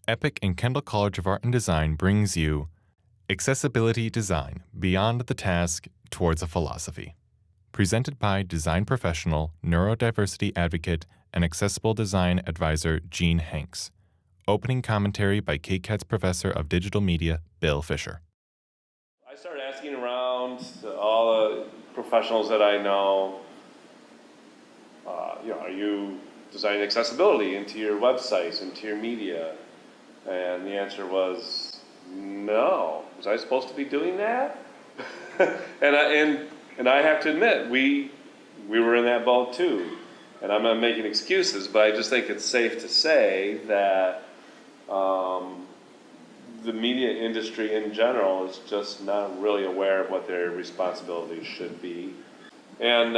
Epic and Kendall College of Art and Design brings you Accessibility Design Beyond the Task Towards a Philosophy. Presented by design professional, neurodiversity advocate, and accessible design advisor Gene Hanks. Opening commentary by KCAD's professor of digital media, Bill Fisher. I started asking around to all the professionals that I know, are you designing accessibility into your websites, into your media? And the answer was no. Was I supposed to be doing that? and I have to admit, we were in that boat too. And I'm not making excuses, but I just think it's safe to say that the media industry in general is just not really aware of what their responsibilities should be. And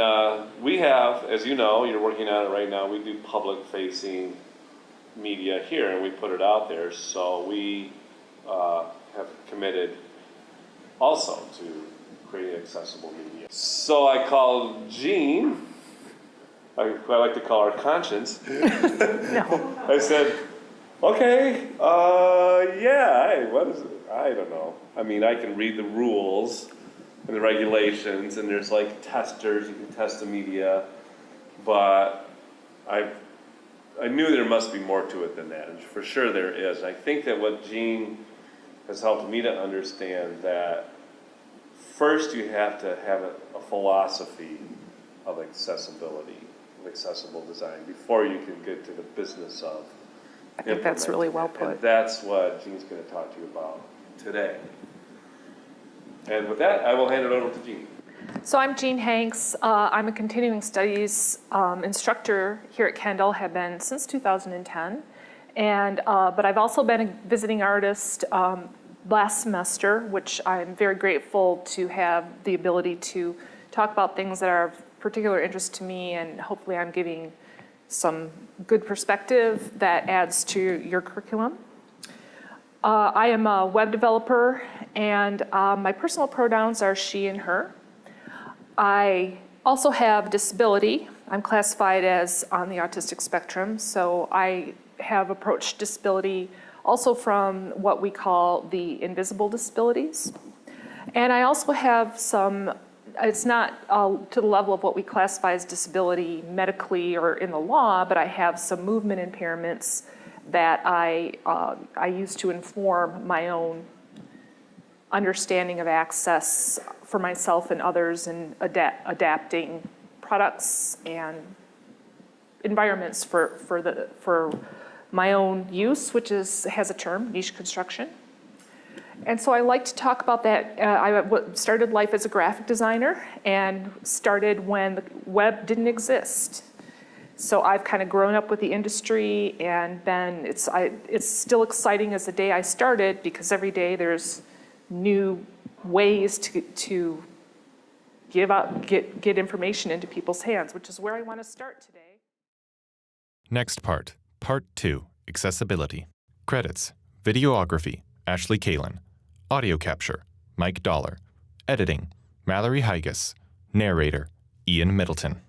we have, as you know, you're working on it right now, we do public-facing media here, and we put it out there. So we have committed also to creating accessible media. So I called Jean, I like to call her Conscience. No. I said, okay, what is it? I don't know. I mean, I can read the rules and the regulations, and there's like testers, you can test the media, but I knew there must be more to it than that, and for sure there is. And I think that what Jean has helped me to understand that first you have to have a philosophy of accessibility, of accessible design, before you can get to the business of I think that's really well put. And that's what Jean's going to talk to you about today. And with that, I will hand it over to Jean. So I'm Gene Hanks. I'm a continuing studies instructor here at Kendall, have been since 2010. But I've also been a visiting artist last semester, which I'm very grateful to have the ability to talk about things that are of particular interest to me, and hopefully I'm giving some good perspective that adds to your curriculum. I am a web developer, and my personal pronouns are she and her. I also have disability. I'm classified as on the autistic spectrum, so I have approached disability also from what we call the invisible disabilities. And I also have some, it's not to the level of what we classify as disability medically or in the law, but I have some movement impairments that I use to inform my own understanding of access for myself and others, and adapting products and environments for my own use, which has a term, niche construction. And so I like to talk about that. I started life as a graphic designer and started when the web didn't exist. So I've kind of grown up with the industry, and it's still exciting as the day I started, because every day there's new ways to get information into people's hands, which is where I want to start today. Next part 2, Accessibility. Credits: Videography, Ashley Kalin. Audio capture, Mike Dollar. Editing, Mallory Hygas. Narrator, Ian Middleton.